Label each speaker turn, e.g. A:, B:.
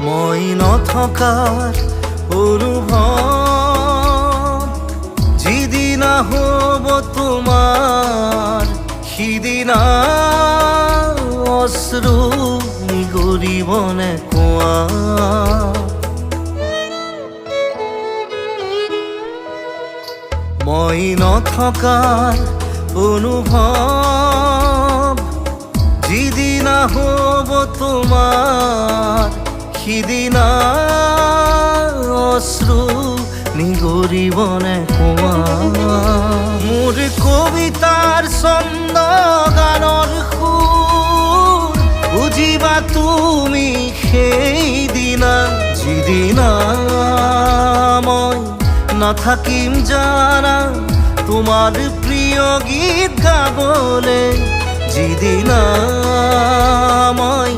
A: মই নথকাৰ অনুভৱ যিদিনা হ'ব তোমাৰ সিদিনা অশ্ৰু নিগৰিবনে কোৱা। মই নথকাৰ অনুভৱ যিদিনা হ'ব তোমাৰ সিদিনা অশ্ৰু নিগৰিবনে কোৱা। মোৰ কবিতাৰ ছন্দ গানৰ সুৰ বুজিবা তুমি সেইদিনা যিদিনা মই নাথাকিম জানা তোমাৰ প্ৰিয় গীত গাবলে যিদিনা মই